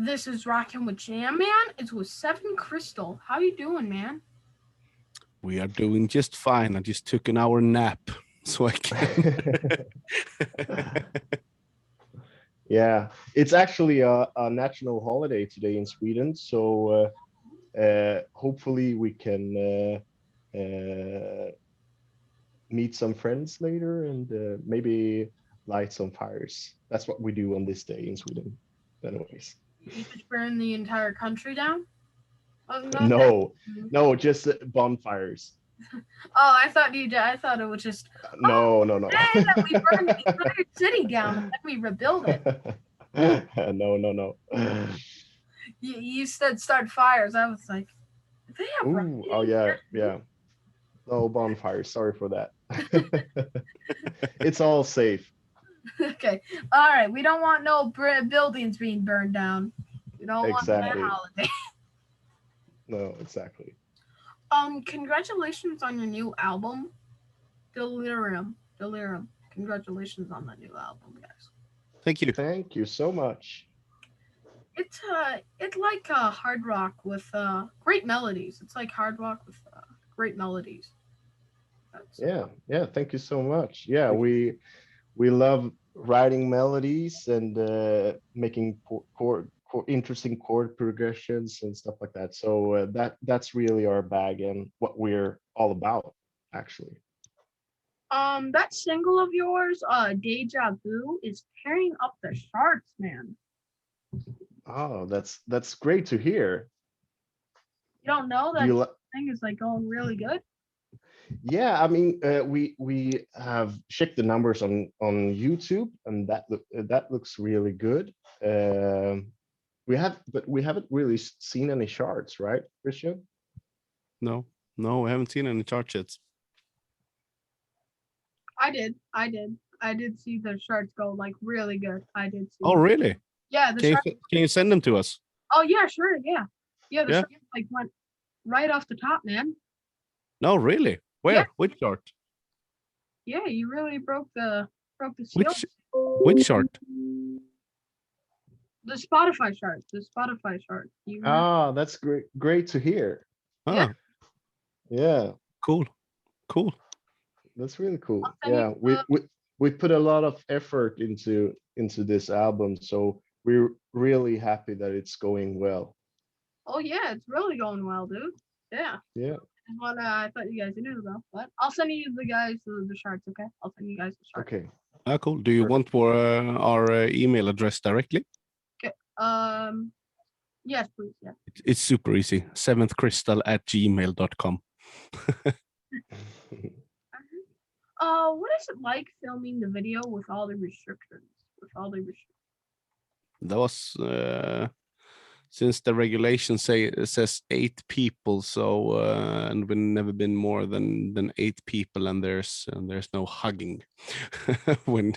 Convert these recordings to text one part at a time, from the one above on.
This is Rockin' with Jam Man. It's with Seven Crystal. How you doing, man? We are doing just fine. I just took an hour nap, so I can. Yeah, it's actually a national holiday today in Sweden, so hopefully we can meet some friends later and maybe light some fires. That's what we do on this day in Sweden, anyways. You just burn the entire country down? Oh, not that. No, no, just bonfires. Oh, I thought you did. I thought it was just. Oh, No, no, no. hey, that we burned the entire city down and then we rebuild it. No, no, no. You said start fires. I was like, they have. Ooh, oh yeah, yeah. No bonfires. Sorry for that. It's all safe. Okay. All right. We don't want no buildings being burned down. We don't want that Exactly. holiday. No, exactly. Congratulations on your new album, Delirium. Delirium. Congratulations on the new album, guys. Thank you. Thank you so much. It's like hard rock with great melodies. It's like hard rock with great melodies. Yeah, yeah. Thank you so much. Yeah, we love writing melodies and making interesting chord progressions and stuff like that. So that's really our bag and what we're all about, actually. That single of yours, Deja Vu, is tearing up the charts, man. Oh, that's great to hear. You don't know Do that you thing is like going really good? Yeah, I mean, we have checked the numbers on YouTube, and that looks really good. But we haven't really seen any charts, right, Christian? No, we haven't seen any chart yet. I did see the charts go like really good. I did see. Oh, really? Yeah. Can you send them to us? Oh yeah, sure. Yeah. Yeah. The Yeah? charts like went right off the top, man. No, really? Where? Yeah. Which chart? Yeah, you really broke the seal. Which chart? The Spotify chart. The Spotify chart. Ah, that's great to hear. Ah, Yeah, cool. that's really cool. I'll send Yeah, you, we put a lot of effort into this album, so we're really happy that it's going well. oh yeah, it's really going well, dude. Yeah. Yeah. I thought you guys knew though, but I'll send you the guys the charts. Okay, I'll send you guys the charts. Okay. Ah, cool. Do you want our email address directly? Okay. Yes, please. Yeah. It's super easy. seventhcrystal@gmail.com. What is it like filming the video with all the restrictions? That was since the regulation says 8 people, so and we've never been more than 8 people, and there's no hugging when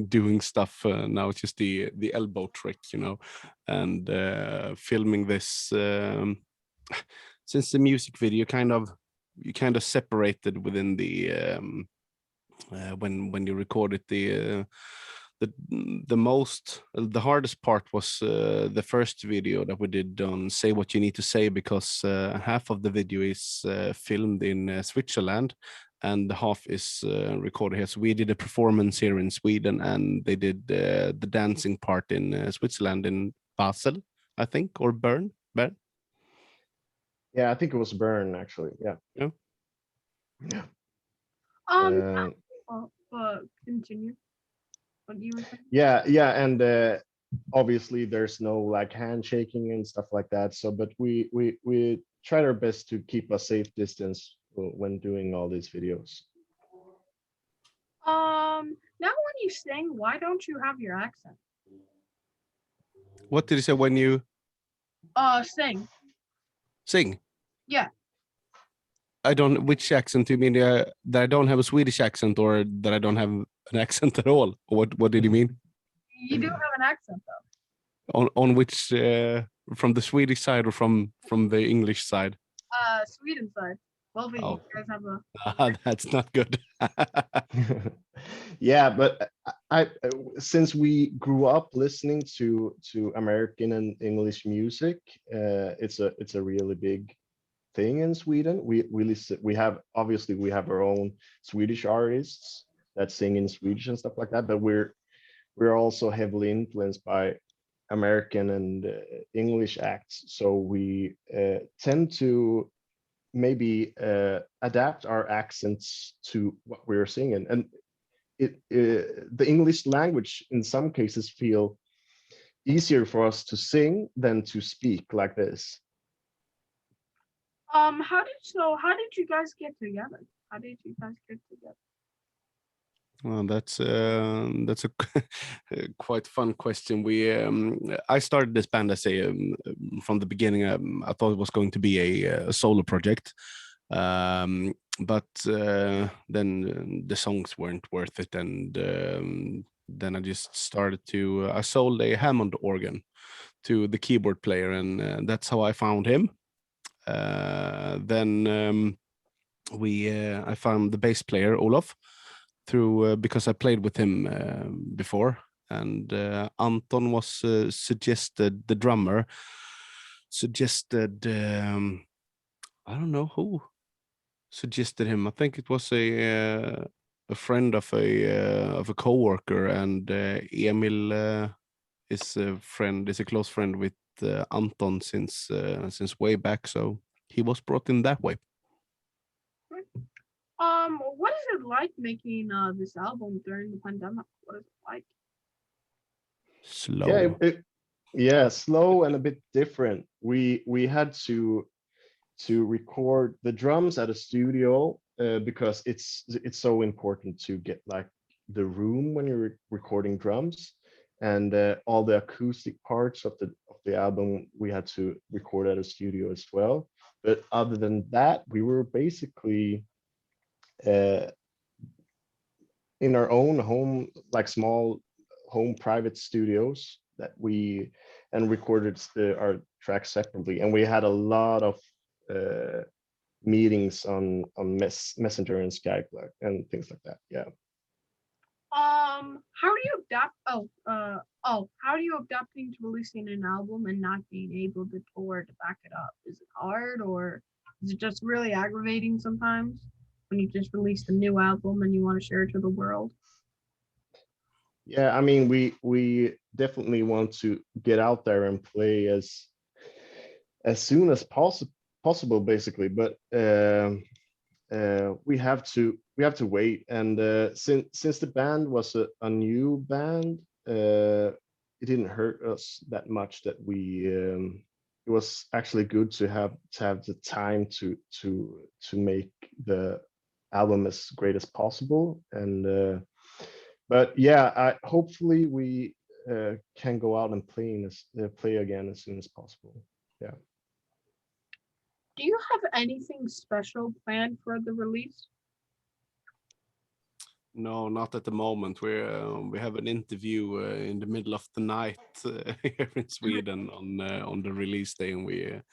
doing stuff. Now it's just the elbow trick, and filming this since the music video you kind of separated within the when you recorded the hardest part was the first video that we did on Say What You Need to Say, because half of the video is filmed in Switzerland and half is recorded here. So we did a performance here in Sweden, and they did the dancing part in Switzerland, in Basel, I think, or Bern. Yeah, I think it was Bern, actually. Yeah. Yeah. Continue. What you were saying? Yeah, and obviously there's no like handshaking and stuff like that. So, but we tried our best to keep a safe distance when doing all these videos. Now when you sing, why don't you have your accent? What did you say when you sing? Sing? Yeah. I don't. Which accent do you mean? That I don't have a Swedish accent, or that I don't have an accent at all? What did you mean? You do have an accent though. On which from the Swedish side or from the English side? Sweden side. Both of you Oh, guys have a. that's not good. Yeah, but since we grew up listening to American and English music, it's a really big thing in Sweden. We listen. We have our own Swedish artists that sing in Swedish and stuff like that. But we're also heavily influenced by American and English acts. So we tend to maybe adapt our accents to what we're singing, and the English language in some cases feel easier for us to sing than to speak like this. How did you guys get together? How did you guys get together? Well, that's a a quite fun question. I started this band as from the beginning. I thought it was going to be a solo project, but then the songs weren't worth it, and then I just started to. I sold a Hammond organ to the keyboard player, and that's how I found him. Then I found the bass player Olaf through because I played with him before, and Anton was suggested. The drummer suggested. I don't know who suggested him. I think it was a friend of a coworker, and Emil is a close friend with Anton since way back. So he was brought in that way. What is it like making this album during the pandemic? What is it like? Slow. Yeah, slow and a bit different. We had to record the drums at a studio because it's so important to get like the room when you're recording drums, and all the acoustic parts of the album we had to record at a studio as well. But other than that, we were basically uh, in our own home, like small home private studios that we and recorded our tracks separately, and we had a lot of uh, meetings on Messenger and Skype and things like that. Yeah. How do you adapt? How do you adapting to releasing an album and not being able to tour to back it up? Is it hard, or is it just really aggravating sometimes when you just released a new album and you want to share it to the world? Yeah, I mean, we definitely want to get out there and play as soon as possible, basically. But we have to wait. And since the band was a new band, it didn't hurt us that much that we. It was actually good to have the time to make the album as great as possible. And but yeah, hopefully we can go out and play again as soon as possible. Yeah. Do you have anything special planned for the release? No, not at the moment. We have an interview in the middle of the night here in Sweden on the release day, and we're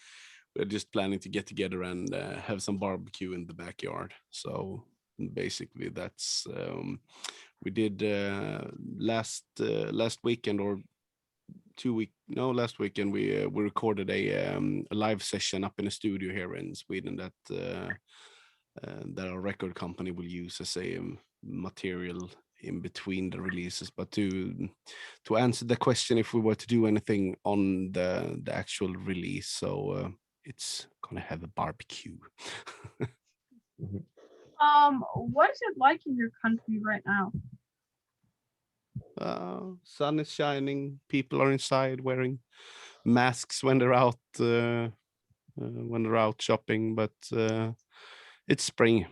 just planning to get together and have some barbecue in the backyard. So basically, that's we did last weekend or last weekend we recorded a live session up in a studio here in Sweden that our record company will use as a material in between the releases. But to answer the question, if we were to do anything on the actual release, so it's gonna have a barbecue. Mhm. What is it like in your country right now? Sun is shining. People are inside wearing masks when they're out shopping. But it's spring.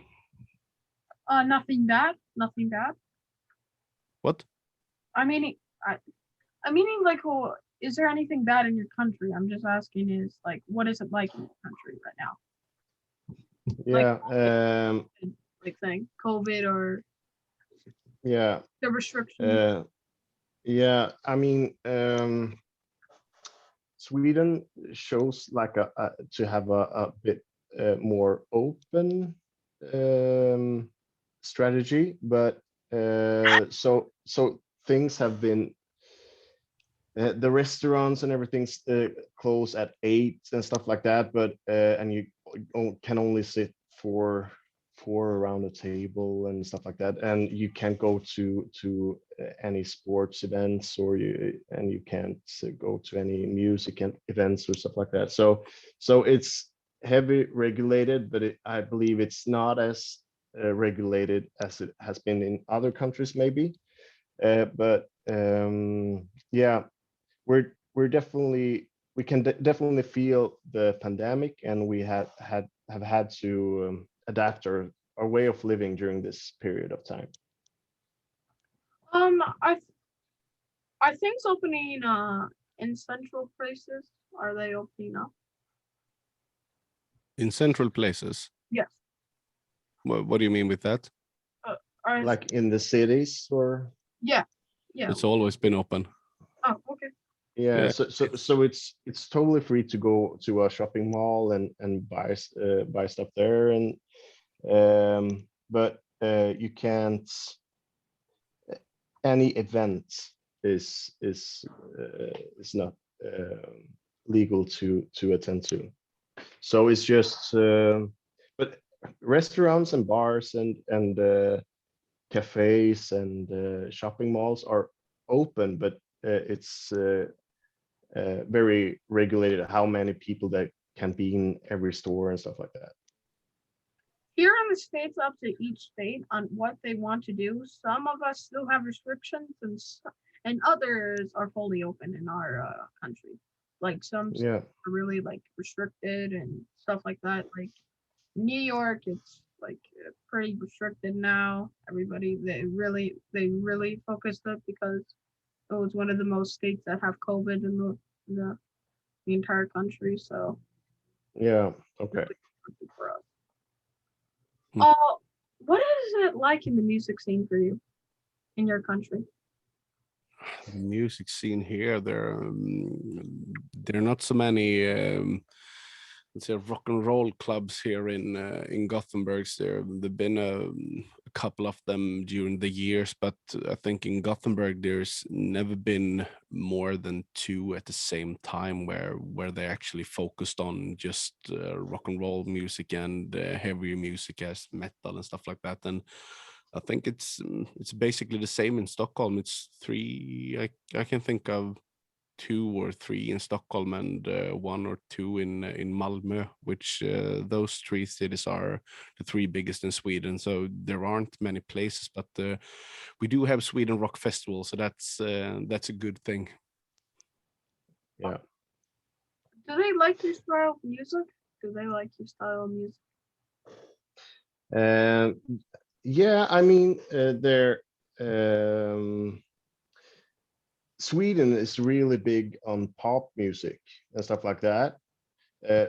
Nothing bad. Nothing bad. What? I mean, I'm meaning like, well, is there anything bad in your country? I'm just asking is like, what is it like in your country right now? Yeah. Like thing, COVID or Yeah. the restrictions. Yeah. I mean, Sweden shows like to have a bit more open strategy, but so things have been the restaurants and everything's close at 8 and stuff like that, but and you can only sit four around a table and stuff like that, and you can't go to any sports events, or you can't go to any music events or stuff like that. So it's heavy regulated, but I believe it's not as regulated as it has been in other countries maybe. But yeah, we're definitely, we can definitely feel the pandemic, and we have had to adapt our way of living during this period of time. Um, I are things opening in central places? Are they opening up? In central places. Yes. What do you mean with that? Are Like in the cities, or yeah, yeah. It's always been open. Oh, okay. yeah, Yeah, so it's totally free to go to a shopping mall and buy stuff there, and but you can't, any event is not legal to attend to. So it's just but restaurants and bars and cafes and shopping malls are open, but it's very regulated how many people that can be in every store and stuff like that. Here in the States, up to each state on what they want to do. Some of us still have restrictions, and others are fully open in our country. Like some Yeah, are really like restricted and stuff like that. Like New York, it's like pretty restricted now. Everybody they really focused up because it was one of the most states that have COVID in the entire country. So yeah, okay. for us. Hmm. What is it like in the music scene for you in your country? The music scene here, there are not so many let's say rock and roll clubs here in Gothenburg. There've been a couple of them during the years, but I think in Gothenburg there's never been more than two at the same time where they actually focused on just rock and roll music and heavier music as metal and stuff like that. And I think it's basically the same in Stockholm. It's three. I can think of two or three in Stockholm and one or two in Malmö, which those three cities are the three biggest in Sweden. So there aren't many places, but we do have Sweden Rock Festival, so that's a good thing. Yeah. Do they like your style of music? Do they like your style of music? Um, yeah, I mean, um, Sweden is really big on pop music and stuff like that.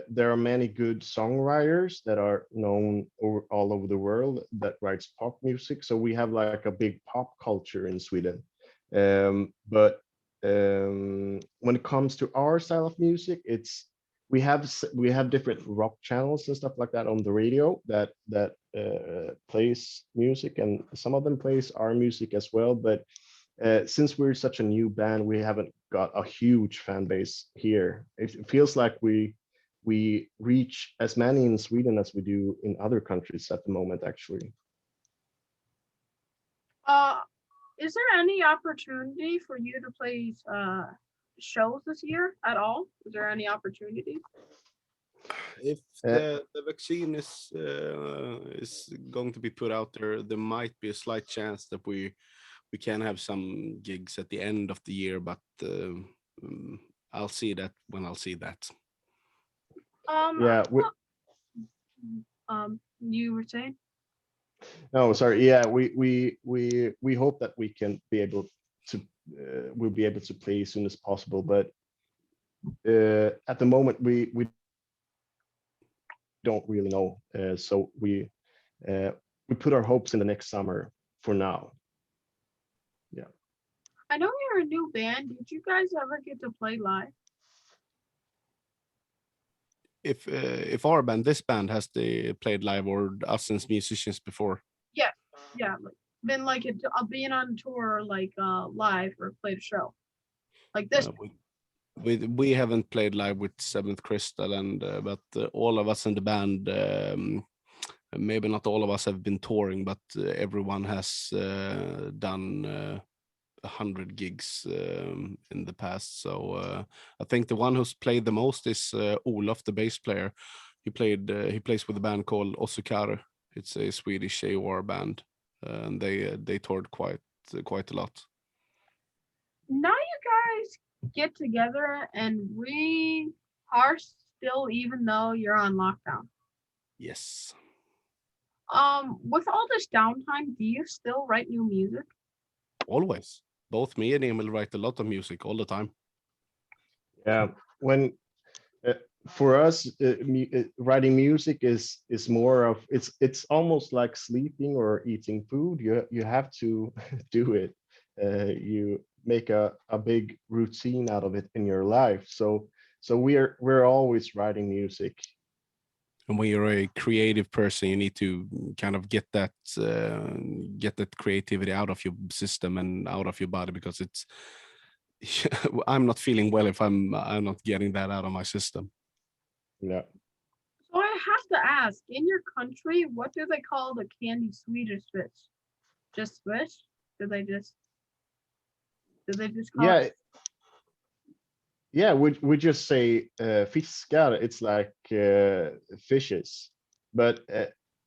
There are many good songwriters that are known all over the world that writes pop music. So we have like a big pop culture in Sweden. But when it comes to our style of music, it's we have different rock channels and stuff like that on the radio that plays music, and some of them plays our music as well. But since we're such a new band, we haven't got a huge fan base here. It feels like we reach as many in Sweden as we do in other countries at the moment, actually. Uh, is there any opportunity for you to play shows this year at all? Is there any opportunity? If the vaccine is going to be put out there, there might be a slight chance that we can have some gigs at the end of the year, but I'll see that when I'll see that. Yeah, you were saying? no, sorry. Yeah, we hope that we can be able to we'll be able to play as soon as possible, but at the moment we don't really know. So we put our hopes in the next summer for now. Yeah. I know you're a new band. Did you guys ever get to play live? if our band, this band, has they played live or us as musicians before? Yeah, like been like being on tour like live or played a show like this. We haven't played live with Seventh Crystal, and but all of us in the band, maybe not all of us have been touring, but everyone has done 100 gigs in the past. So I think the one who's played the most is Olof, the bass player. He plays with a band called Osukare. It's a Swedish AOR band, and they toured quite a lot. Now you guys get together and are still, even though you're on lockdown. Yes. With all this downtime, do you still write new music? Always. Both me and Emil write a lot of music all the time. Yeah, when for us, writing music is more of it's almost like sleeping or eating food. You have to do it. You make a big routine out of it in your life. So we're always writing music. And when you're a creative person, you need to kind of get that creativity out of your system and out of your body, because it's I'm not feeling well if I'm not getting that out of my system. Yeah. So I have to ask, in your country, what do they call the candy Swedish fish? Just fish? Do they just call it? Yeah, we just say fiskar. It's like fishes, but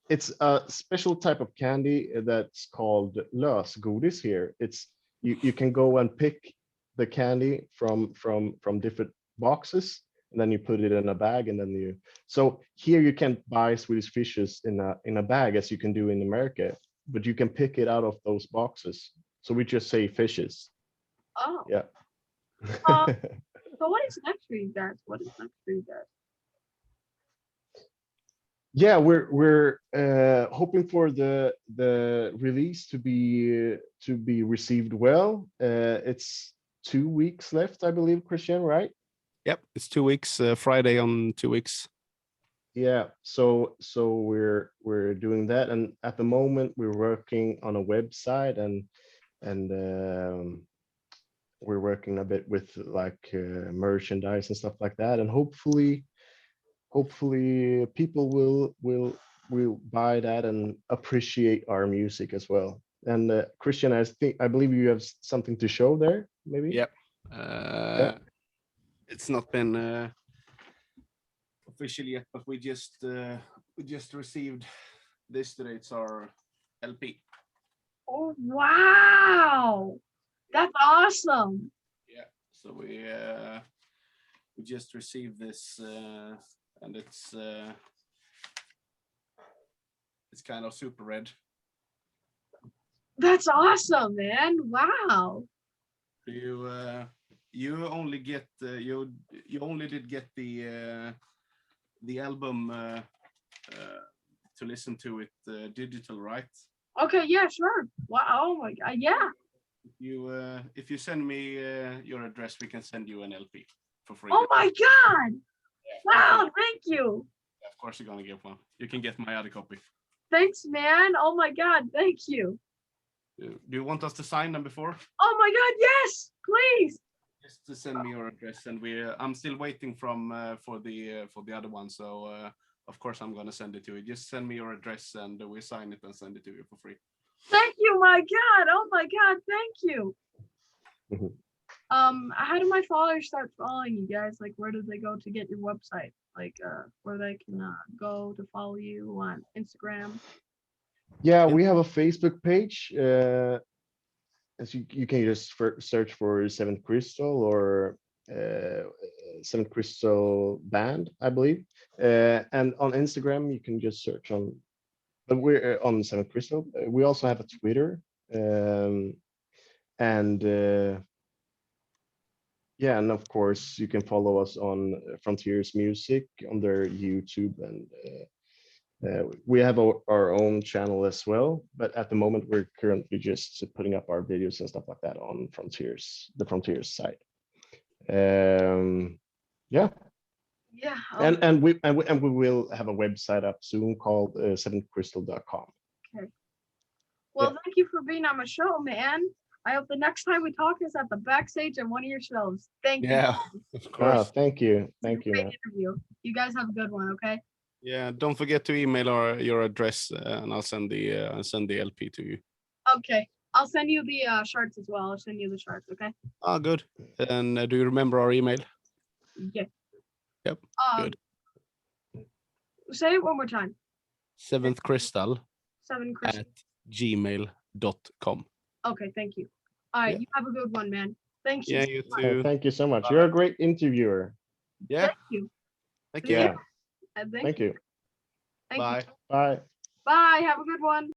it's a special type of candy that's called lösgodis here. It's you can go and pick the candy from different boxes, and then you put it in a bag, and then so here you can't buy Swedish fishes in a bag as you can do in America, but you can pick it out of those boxes. So we just say fishes. Oh. Yeah. So what is next for you guys? Yeah, we're hoping for the release to be received well. It's 2 weeks left, I believe, Christian, right? Yep, it's 2 weeks. Friday on 2 weeks. Yeah, so we're doing that, and at the moment we're working on a website, and we're working a bit with like merchandise and stuff like that, and hopefully people will buy that and appreciate our music as well. And Christian, I believe you have something to show there, maybe. Yep. Yeah. It's not been official yet, but we just received this today. It's our LP. Oh wow, that's awesome. Yeah, so we just received this, and it's kind of super red. That's awesome, man. Wow. You only get you only did get the album to listen to it digital, right? Okay, yeah, sure. Wow. Oh my god, yeah. If you send me your address, we can send you an LP for free. Oh my god. Yeah, wow, thank you. Of course you're gonna get one. You can get my other copy. Thanks, man. Oh my god, thank you. Do you want us to sign them before? Oh my god, yes, please. Just to send me your address, and I'm still waiting for the other one, so of course I'm gonna send it to you. Just send me your address, and we sign it and send it to you for free. Thank you, my god. Oh my god, thank you. How do my followers start following you guys? Like, where do they go to get your website? Like, where they can go to follow you on Instagram? Yeah, we have a Facebook page. As you can just search for Seventh Crystal or Seventh Crystal Band, I believe. And on Instagram, you can just search on. But we're on Seventh Crystal. We also have a Twitter, and yeah, and of course you can follow us on Frontiers Music on their YouTube, and we have our own channel as well. But at the moment, we're currently just putting up our videos and stuff like that on the Frontiers site. Yeah. Yeah. Oh, And we will have a website up soon called seventhcrystal.com. well, yeah. thank you for being on my show, man. I hope the next time we talk is at the backstage at one of your shows. Thank you. Yeah, of Oh, course. thank you. It's a Thank you, great man. interview. You guys have a good one, okay? Yeah, don't forget to email your address, and I'll send the LP to you. Okay. I'll send you the shirts as well. I'll send you the shirts, okay? Ah, good. And do you remember our email? Yeah. Yep. Good. Say it one more time. seventhcrystal 7 Chris. at gmail.com. Okay, thank you. All right, Yeah. you have a good one, man. Thank you. Yeah, so you much. too. Thank you so much. You're a great interviewer. Yeah. Thank you. Thank Yeah. you. Yeah. And Thank you. Thank Bye. you. Bye. Bye. Have a good one.